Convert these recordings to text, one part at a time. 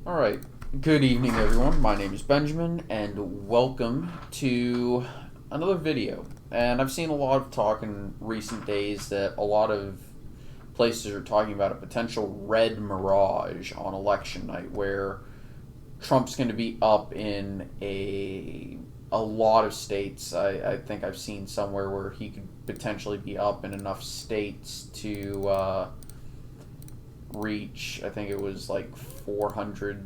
All right. Good evening, everyone. My name is Benjamin, and welcome to another video. And I've seen a lot of talk in recent days that a lot of places are talking about a potential red mirage on election night, where Trump's going to be up in a lot of states. I think I've seen somewhere where he could potentially be up in enough states to reach, I think it was like 400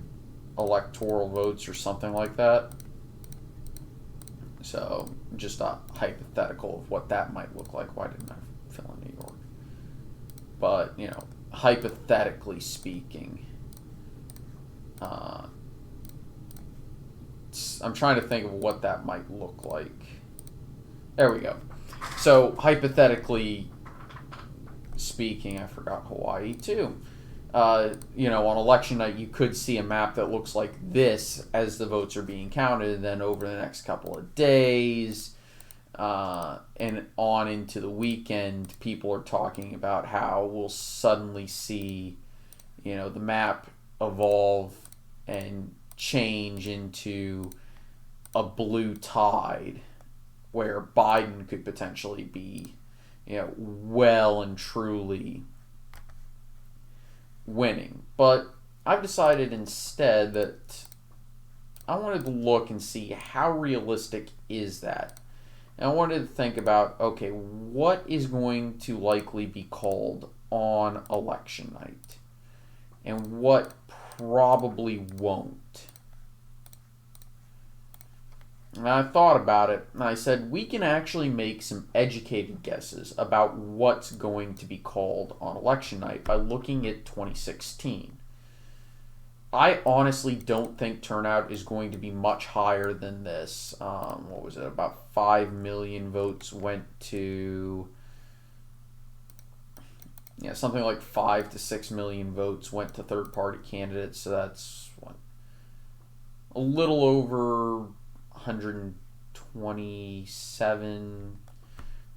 electoral votes or something like that. So, just a hypothetical of what that might look like. Why didn't I fill in New York? But, hypothetically speaking, uh, I'm trying to think of what that might look like. There we go. So, hypothetically speaking, I forgot Hawaii too. On election night, you could see a map that looks like this as the votes are being counted. And then over the next couple of days and on into the weekend, people are talking about how we'll suddenly see, the map evolve and change into a blue tide where Biden could potentially be, well and truly winning. But I've decided instead that I wanted to look and see how realistic is that. And I wanted to think about, okay, what is going to likely be called on election night and what probably won't. And I thought about it, and I said we can actually make some educated guesses about what's going to be called on election night by looking at 2016. I honestly don't think turnout is going to be much higher than this. What was it? About 5 million votes went to... something like 5 to 6 million votes went to third-party candidates, so that's, a little over 127.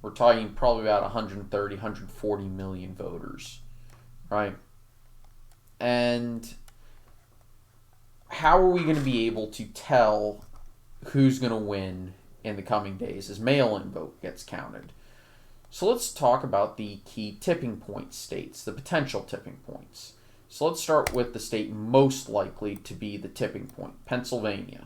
We're talking probably about 130, 140 million voters, right? And how are we going to be able to tell who's going to win in the coming days as mail-in vote gets counted? So let's talk about the key tipping point states, the potential tipping points. So let's start with the state most likely to be the tipping point, Pennsylvania.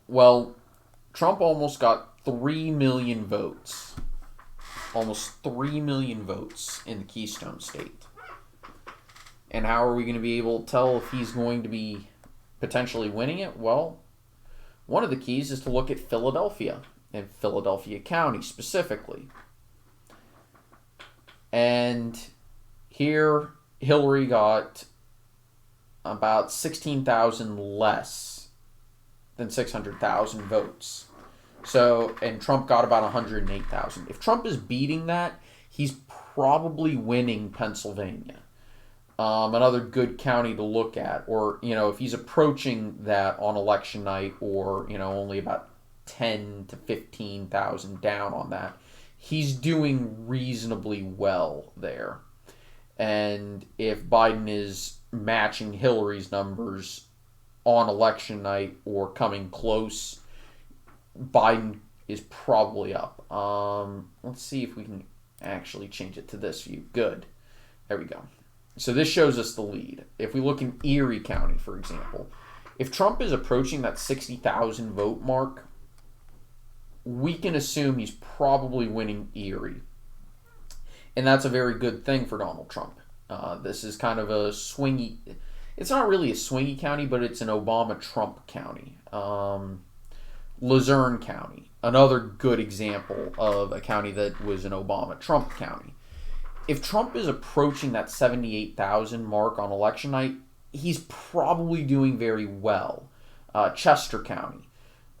Well, Trump almost got 3 million votes. Almost 3 million votes in the Keystone State. And how are we going to be able to tell if he's going to be potentially winning it? Well, one of the keys is to look at Philadelphia and Philadelphia County specifically. And here, Hillary got about 16,000 less than 600,000 votes. So, and Trump got about 108,000. If Trump is beating that, he's probably winning Pennsylvania. Another good county to look at, or, if he's approaching that on election night, or, only about 10 to 15,000 down on that, he's doing reasonably well there. And if Biden is matching Hillary's numbers on election night or coming close, Biden is probably up. Let's see if we can actually change it to this view. Good. There we go. So this shows us the lead. If we look in Erie County, for example, if Trump is approaching that 60,000 vote mark, we can assume he's probably winning Erie. And that's a very good thing for Donald Trump. This is kind of a swingy... It's not really a swingy county, but it's an Obama-Trump county. Luzerne County, another good example of a county that was an Obama-Trump county. If Trump is approaching that 78,000 mark on election night, he's probably doing very well. Chester County,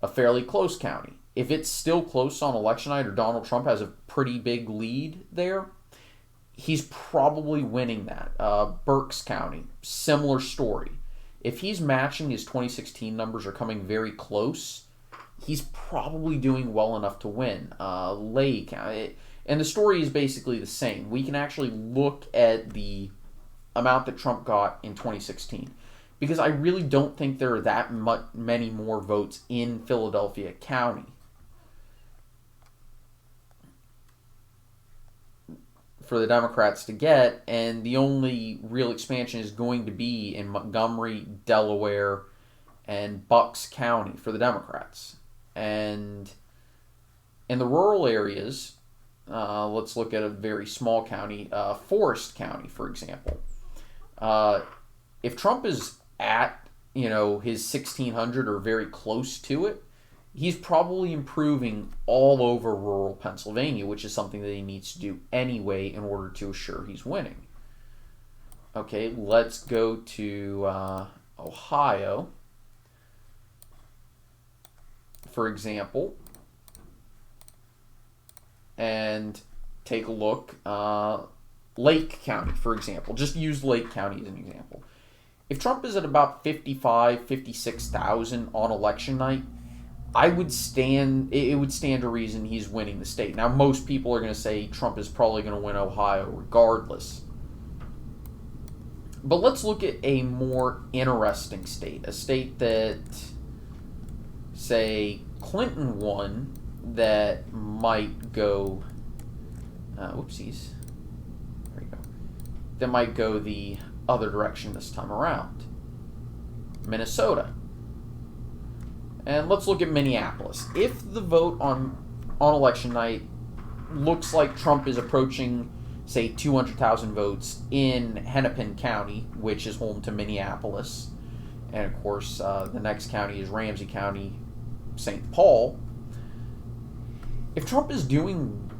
a fairly close county. If it's still close on election night or Donald Trump has a pretty big lead there, he's probably winning that. Berks County, similar story. If he's matching his 2016 numbers or coming very close, he's probably doing well enough to win. Lake County. And the story is basically the same. We can actually look at the amount that Trump got in 2016, because I really don't think there are that many more votes in Philadelphia County for the Democrats to get, and the only real expansion is going to be in Montgomery, Delaware, and Bucks County for the Democrats. And in the rural areas, let's look at a very small county, Forest County, for example. If Trump is at, his 1,600 or very close to it, he's probably improving all over rural Pennsylvania, which is something that he needs to do anyway in order to assure he's winning. Okay, let's go to Ohio, for example, and take a look. Lake County, for example. Just use Lake County as an example. If Trump is at about 56,000 on election night, it would stand to reason he's winning the state. Now, most people are going to say Trump is probably going to win Ohio regardless. But let's look at a more interesting state, a state that, say, Clinton won, that might go, whoopsies, there you go, that might go the other direction this time around. Minnesota. And let's look at Minneapolis. If the vote on election night looks like Trump is approaching, say, 200,000 votes in Hennepin County, which is home to Minneapolis, and of course the next county is Ramsey County, St. Paul. If Trump is doing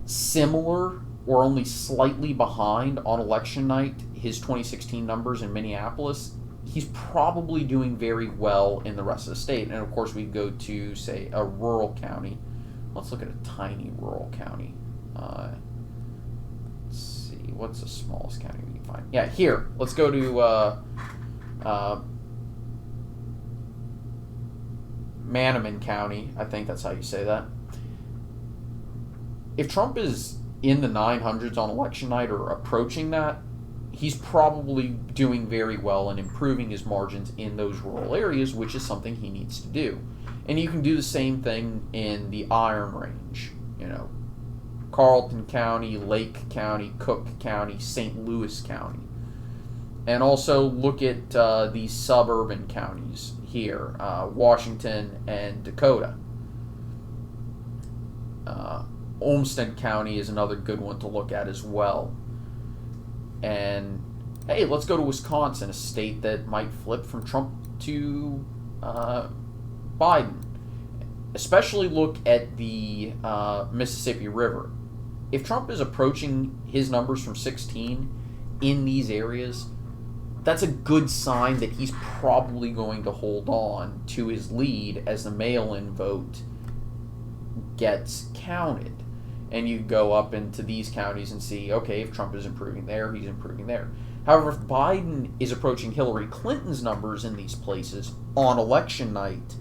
similar or only slightly behind on election night his 2016 numbers in Minneapolis, he's probably doing very well in the rest of the state. And of course, we go to, say, a rural county. Let's look at a tiny rural county. Let's see, what's the smallest county we can find? Yeah, here. Let's go to Manaman County. I think that's how you say that. If Trump is in the 900s on election night or approaching that, he's probably doing very well and improving his margins in those rural areas, which is something he needs to do. And you can do the same thing in the Iron Range. Carleton County, Lake County, Cook County, St. Louis County. And also look at these suburban counties here, Washington and Dakota. Olmsted County is another good one to look at as well. And, hey, let's go to Wisconsin, a state that might flip from Trump to Biden. Especially look at the Mississippi River. If Trump is approaching his numbers from 16 in these areas, that's a good sign that he's probably going to hold on to his lead as the mail-in vote gets counted. And you go up into these counties and see, okay, if Trump is improving there, he's improving there. However, if Biden is approaching Hillary Clinton's numbers in these places on election night,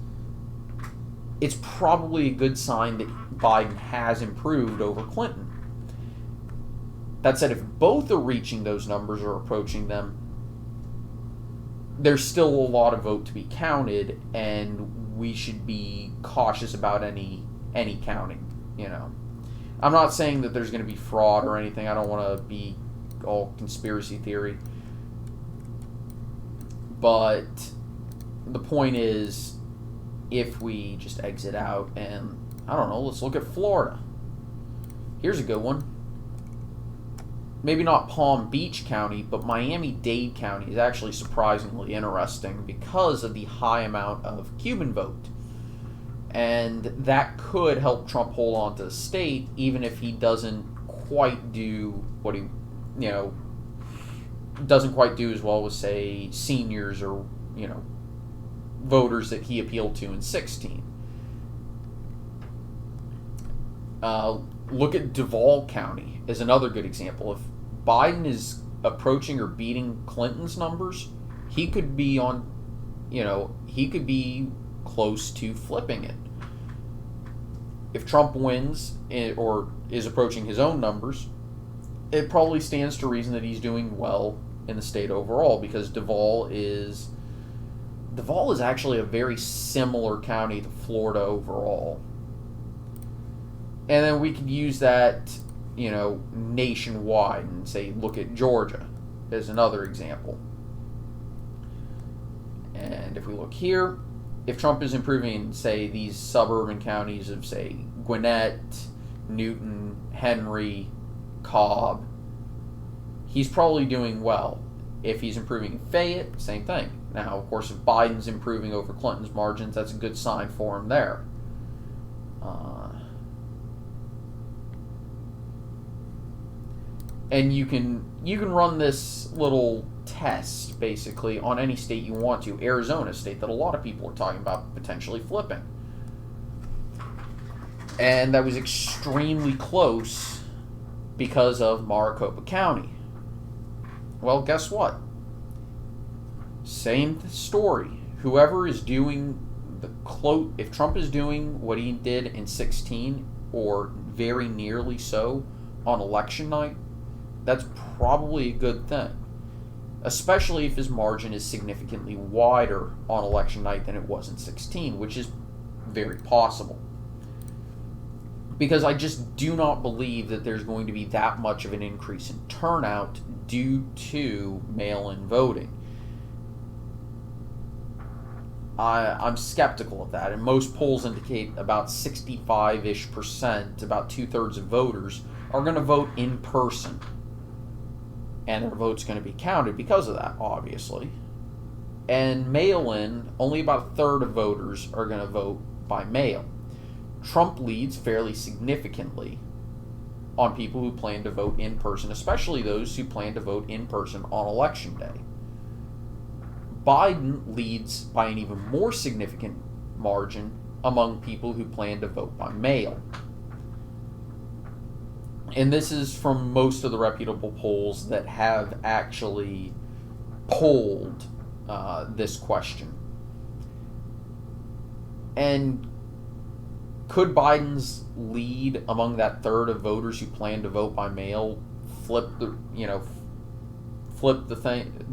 it's probably a good sign that Biden has improved over Clinton. That said, if both are reaching those numbers or approaching them, there's still a lot of vote to be counted, and we should be cautious about any counting, I'm not saying that there's going to be fraud or anything. I don't want to be all conspiracy theory. But the point is, if we just exit out and, I don't know, let's look at Florida. Here's a good one. Maybe not Palm Beach County, but Miami-Dade County is actually surprisingly interesting because of the high amount of Cuban vote. And that could help Trump hold on to the state, even if he doesn't quite do what he, doesn't quite do as well with, say, seniors or, voters that he appealed to in 16. Look at Duval County as another good example. If Biden is approaching or beating Clinton's numbers, he could be close to flipping it. if Trump wins or is approaching his own numbers, it probably stands to reason that he's doing well in the state overall, because Duval is actually a very similar county to Florida overall. And then we could use that, nationwide and say, look at Georgia as another example. And if we look here, if Trump is improving, say, these suburban counties of, say, Gwinnett, Newton, Henry, Cobb, he's probably doing well. If he's improving in Fayette, same thing. Now, of course, if Biden's improving over Clinton's margins, that's a good sign for him there. And you can run this little test, basically, on any state you want to. Arizona, a state that a lot of people are talking about potentially flipping. And that was extremely close because of Maricopa County. Well, guess what? Same story. Whoever is doing if Trump is doing what he did in 2016, or very nearly so, on election night, that's probably a good thing. Especially if his margin is significantly wider on election night than it was in 2016, which is very possible. Because I just do not believe that there's going to be that much of an increase in turnout due to mail-in voting. I'm skeptical of that, and most polls indicate about 65-ish%, about 2/3 of voters, are going to vote in person. And their vote's going to be counted because of that, obviously. And mail-in, only about 1/3 of voters are going to vote by mail. Trump leads fairly significantly on people who plan to vote in person, especially those who plan to vote in person on election day. Biden leads by an even more significant margin among people who plan to vote by mail. And this is from most of the reputable polls that have actually polled this question. And could Biden's lead among that 1/3 of voters who plan to vote by mail flip the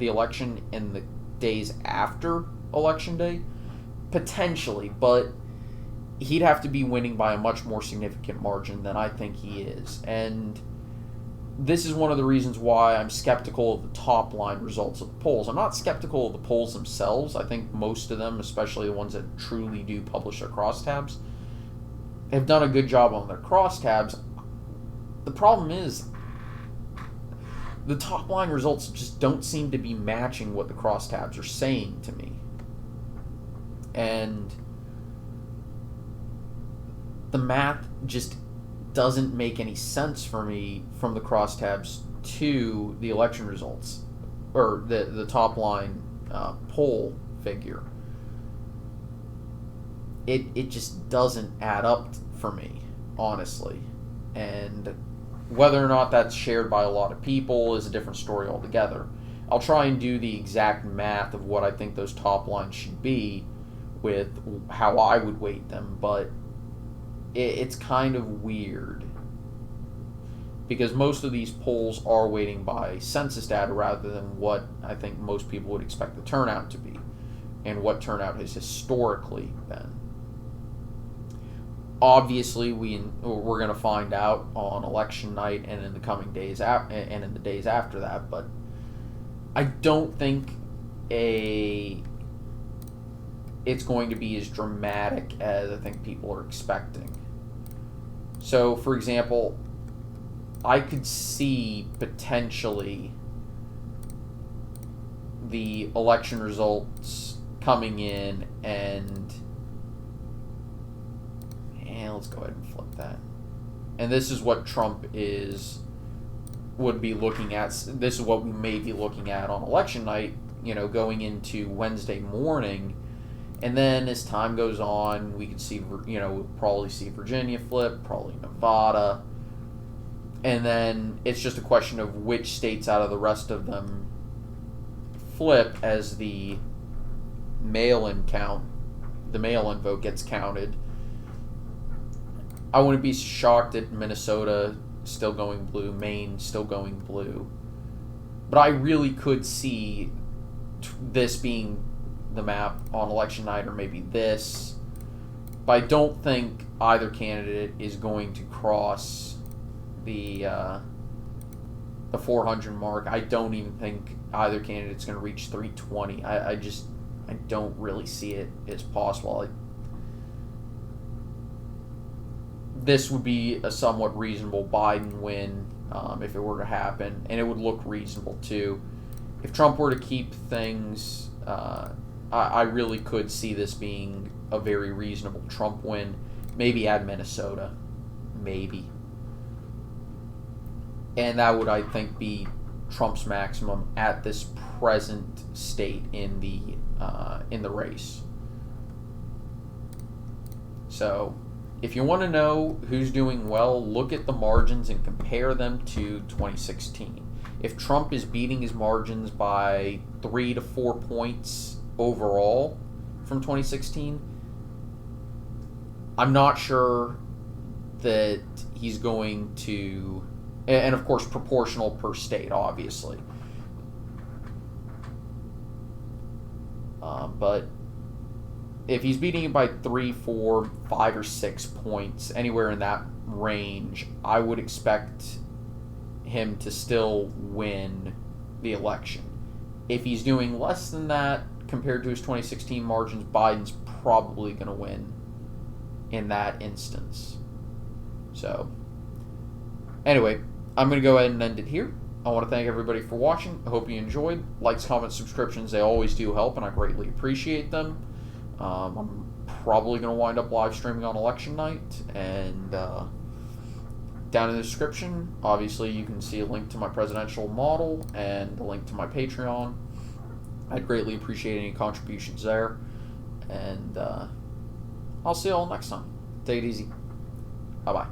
election in the days after election day? Potentially, but he'd have to be winning by a much more significant margin than I think he is. And this is one of the reasons why I'm skeptical of the top line results of the polls. I'm not skeptical of the polls themselves. I think most of them, especially the ones that truly do publish their crosstabs, have done a good job on their crosstabs. The problem is the top line results just don't seem to be matching what the crosstabs are saying to me. And the math just doesn't make any sense for me from the crosstabs to the election results, or the top line poll figure. It just doesn't add up for me, honestly. And whether or not that's shared by a lot of people is a different story altogether. I'll try and do the exact math of what I think those top lines should be with how I would weight them, but it's kind of weird because most of these polls are weighting by census data rather than what I think most people would expect the turnout to be and what turnout has historically been. Obviously, we're going to find out on election night and in the coming days and in the days after that, but I don't think it's going to be as dramatic as I think people are expecting. So, for example, I could see potentially the election results coming in and let's go ahead and flip that. And this is what Trump would be looking at. This is what we may be looking at on election night, going into Wednesday morning. And then as time goes on, we could see, we'll probably see Virginia flip, probably Nevada. And then it's just a question of which states out of the rest of them flip as the mail-in vote gets counted. I wouldn't be shocked at Minnesota still going blue, Maine still going blue. But I really could see this being the map on election night, or maybe this. But I don't think either candidate is going to cross the 400 mark. I don't even think either candidate's going to reach 320. I don't really see it as possible. This would be a somewhat reasonable Biden win if it were to happen, and it would look reasonable too. If Trump were to keep things, I really could see this being a very reasonable Trump win. Maybe add Minnesota, maybe, and that would, I think, be Trump's maximum at this present state in the race. So, if you want to know who's doing well, look at the margins and compare them to 2016. If Trump is beating his margins by 3 to 4 points overall from 2016, I'm not sure that he's going to, and of course proportional per state, obviously. But if he's beating it by 3, 4, 5, or 6 points, anywhere in that range, I would expect him to still win the election. If he's doing less than that compared to his 2016 margins, Biden's probably going to win in that instance. So, anyway, I'm going to go ahead and end it here. I want to thank everybody for watching. I hope you enjoyed. Likes, comments, subscriptions, they always do help, and I greatly appreciate them. I'm probably going to wind up live streaming on election night, and down in the description, obviously, you can see a link to my presidential model and a link to my Patreon. I'd greatly appreciate any contributions there, and I'll see you all next time. Take it easy. Bye-bye.